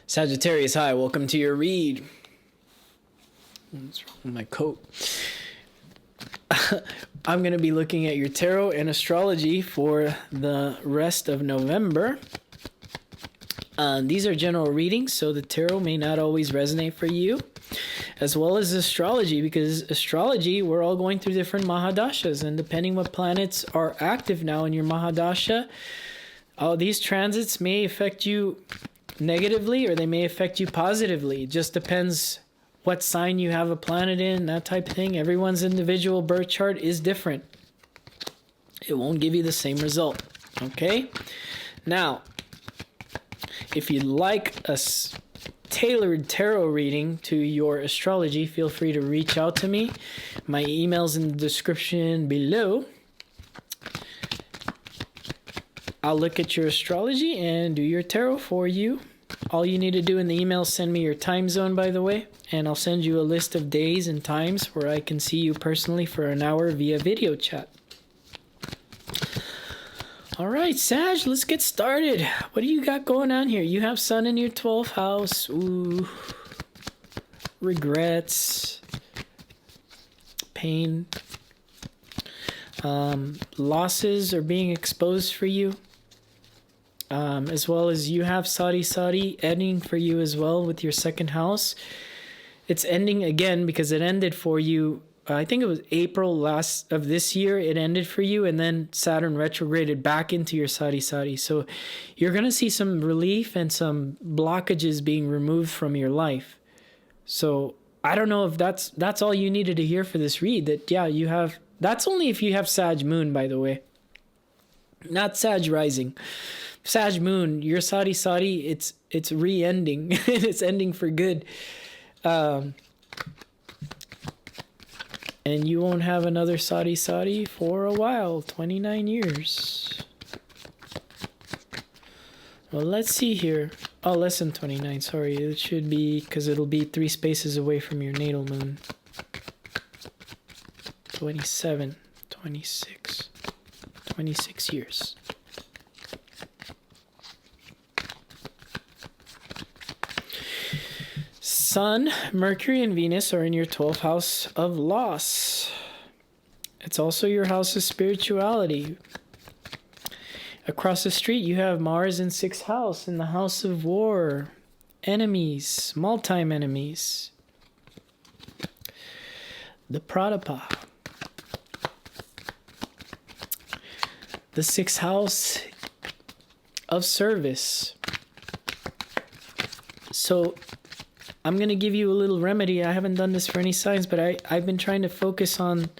Sagittarius, hi, welcome to your read. What's wrong with my coat? I'm going to be looking at your tarot and astrology for the rest of November. These are general readings, so the tarot may not always resonate for you, as well as astrology, because astrology, we're all going through different Mahadashas, and depending what planets are active now in your Mahadasha, these transits may affect you negatively or they may affect you positively. It just depends what sign you have a planet in, that type of thing. Everyone's individual birth chart is different. It won't give you the same result. Okay? Now, if you'd like a tailored tarot reading to your astrology, feel free to reach out to me. My email's in the description below. I'll look at your astrology and do your tarot for you. All you need to do in the email is send me your time zone, by the way, and I'll send you a list of days and times where I can see you personally for an hour via video chat. All right, Sag, let's get started. What do you got going on here? You have Sun in your 12th house. Ooh. Regrets. Pain. Losses are being exposed for you. As well as you have Sadi ending for you as well with your second house. It's ending again because it ended for you. I think it was April last of this year. It ended for you, and then Saturn retrograded back into your Sadi. So you're going to see some relief and some blockages being removed from your life. So I don't know if that's all you needed to hear for this read. That, yeah, you have. That's only if you have Sag Moon, by the way. Not Sag Rising. Sag Moon, your Sadi, it's re-ending. It's ending for good. And you won't have another Sadi for a while, 29 years. Well, let's see here. Oh, less than 29, sorry. It should be, because it'll be 3 spaces away from your natal moon. 27, 26, 26 years. Sun, Mercury, and Venus are in your 12th house of loss. It's also your house of spirituality. Across the street, you have Mars in 6th house, in the house of war, enemies, multi-enemies. The Pradapa. The 6th house of service. So I'm going to give you a little remedy. I haven't done this for any signs, but I've been trying to focus on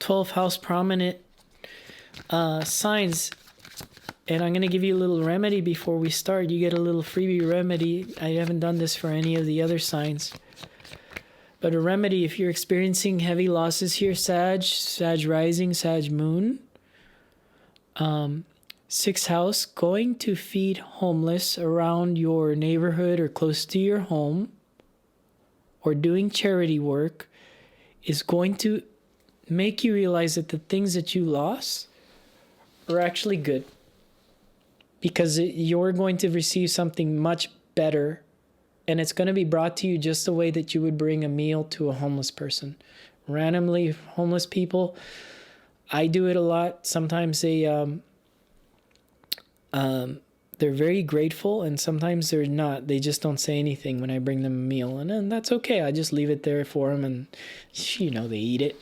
12th house prominent signs. And I'm going to give you a little remedy before we start. You get a little freebie remedy. I haven't done this for any of the other signs. But a remedy, if you're experiencing heavy losses here, Sag Rising, Sag Moon. 6th house, going to feed homeless around your neighborhood or close to your home, or doing charity work, is going to make you realize that the things that you lost are actually good, because you're going to receive something much better, and it's going to be brought to you just the way that you would bring a meal to a homeless person. Randomly, homeless people, I do it a lot. Sometimes they're very grateful, and sometimes they're not. They just don't say anything when I bring them a meal, and then that's okay. I just leave it there for them, and they eat it.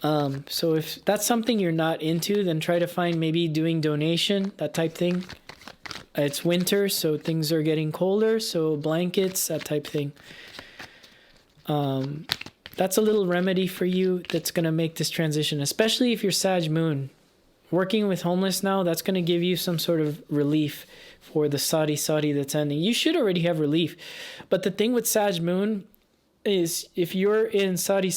So if that's something you're not into, then try to find maybe doing donation, that type thing. It's winter, so things are getting colder, so blankets, that type thing. That's a little remedy for you that's going to make this transition, especially if you're Sag Moon. Working with homeless now, that's going to give you some sort of relief for the Sadi that's ending. You should already have relief. But the thing with Sag Moon is, if you're in Sadi,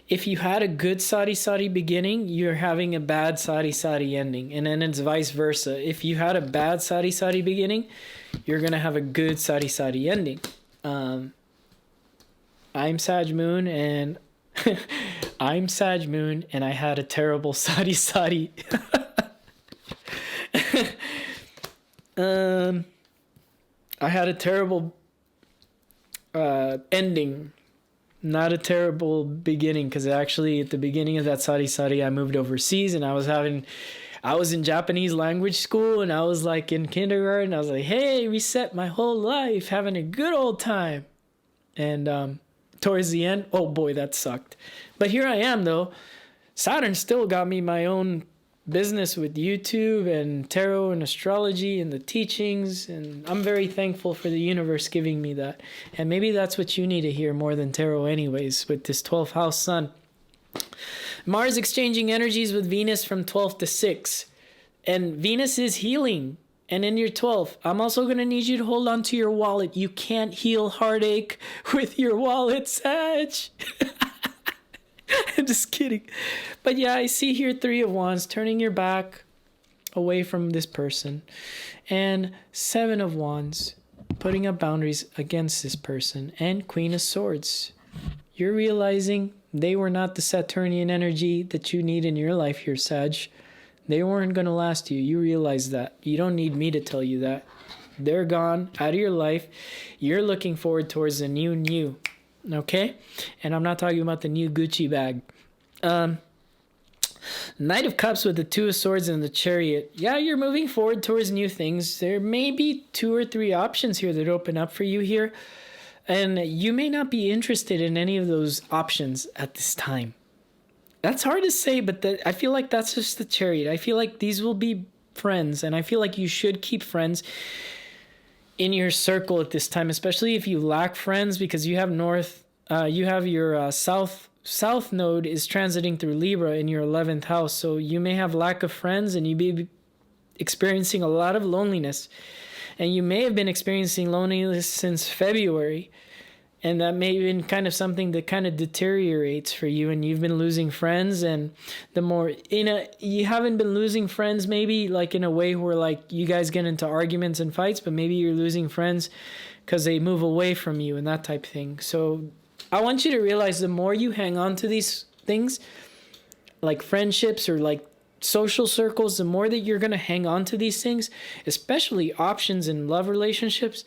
if you had a good Sadi beginning, you're having a bad Sadi ending. And then it's vice versa. If you had a bad Sadi beginning, you're going to have a good Sadi ending. I'm Sag Moon, and I had a terrible Sadi. I had a terrible ending, not a terrible beginning, because actually at the beginning of that sari I moved overseas, and I was in Japanese language school, and I was like in kindergarten. I was like, hey, reset my whole life, having a good old time. And towards the end, oh boy, that sucked. But here I am though. Saturn still got me my own business with YouTube and tarot and astrology and the teachings, and I'm very thankful for the universe giving me that. And maybe that's what you need to hear more than tarot anyways, with this 12th house sun. Mars exchanging energies with Venus from 12th to 6, and Venus is healing. And in your 12th, I'm also going to need you to hold on to your wallet. You can't heal heartache with your wallet, Sag. I'm just kidding. But yeah, I see here 3 of Wands, turning your back away from this person. And 7 of Wands, putting up boundaries against this person. And Queen of Swords. You're realizing they were not the Saturnian energy that you need in your life here, Sag. They weren't going to last you. You realize that. You don't need me to tell you that. They're gone, out of your life. You're looking forward towards the new. Okay? And I'm not talking about the new Gucci bag. Knight of Cups with the 2 of Swords and the Chariot. Yeah, you're moving forward towards new things. There may be 2 or 3 options here that open up for you here. And you may not be interested in any of those options at this time. That's hard to say, but I feel like that's just the Chariot. I feel like these will be friends, and I feel like you should keep friends in your circle at this time, especially if you lack friends, because you have your south node is transiting through Libra in your 11th house, so you may have lack of friends, and you may be experiencing a lot of loneliness, and you may have been experiencing loneliness since February. And that may have been kind of something that kind of deteriorates for you, and you've been losing friends. And the more you haven't been losing friends, maybe like in a way where like you guys get into arguments and fights, but maybe you're losing friends because they move away from you and that type of thing. So I want you to realize the more you hang on to these things, like friendships or like social circles, the more that you're going to hang on to these things, especially options in love relationships,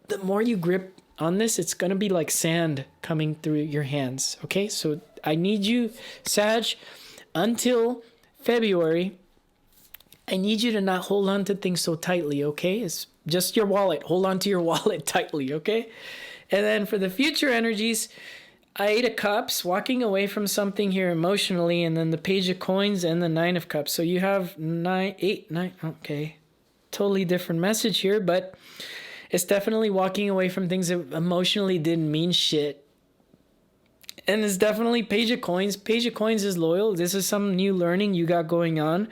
the more you grip on this, it's going to be like sand coming through your hands. Okay, so I need you, Sag, until February, I need you to not hold on to things so tightly. Okay, it's just your wallet. Hold on to your wallet tightly. Okay, and then for the future energies, 8 of Cups, walking away from something here emotionally, and then the Page of Coins and the 9 of Cups. So you have 8, 9. Okay, totally different message here, but it's definitely walking away from things that emotionally didn't mean shit. And it's definitely Page of Coins. Page of Coins is loyal. This is some new learning you got going on.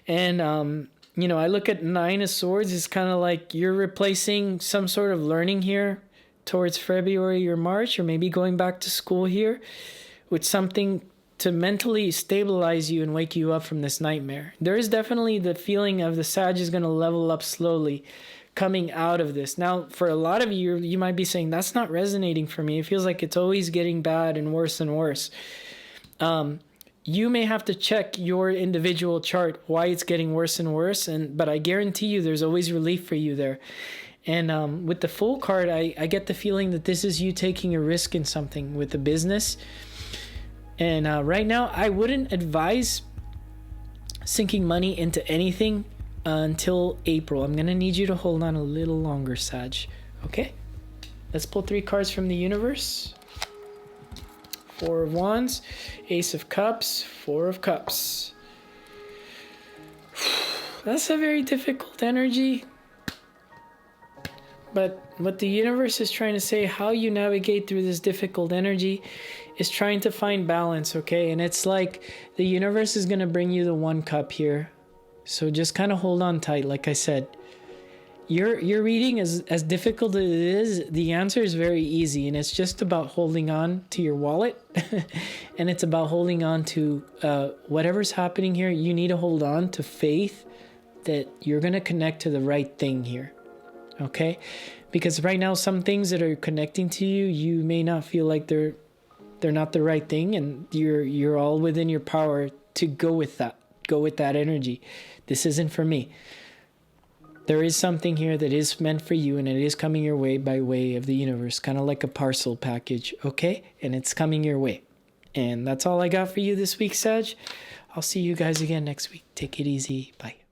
And, I look at 9 of Swords. It's kind of like you're replacing some sort of learning here towards February or March, or maybe going back to school here with something to mentally stabilize you and wake you up from this nightmare. There is definitely the feeling of the Sag is going to level up slowly coming out of this. Now, for a lot of you, you might be saying, that's not resonating for me. It feels like it's always getting bad and worse and worse. You may have to check your individual chart, why it's getting worse and worse. But I guarantee you there's always relief for you there. And with the Fool card, I get the feeling that this is you taking a risk in something with the business. And right now, I wouldn't advise sinking money into anything until April. I'm going to need you to hold on a little longer, Sag. Okay? Let's pull 3 cards from the universe. 4 of Wands, Ace of Cups, 4 of Cups. That's a very difficult energy. But what the universe is trying to say, how you navigate through this difficult energy is trying to find balance, okay? And it's like the universe is going to bring you the 1 cup here. So just kind of hold on tight, like I said. Your reading is as difficult as it is. The answer is very easy, and it's just about holding on to your wallet. And it's about holding on to whatever's happening here. You need to hold on to faith that you're going to connect to the right thing here. Okay? Because right now, some things that are connecting to you, you may not feel like they're not the right thing, and you're all within your power to go with that energy. This isn't for me. there is something here that is meant for you, and it is coming your way by way of the universe, kind of like a parcel package, okay? And it's coming your way. And that's all I got for you this week, Sag. I'll see you guys again next week. Take it easy. Bye.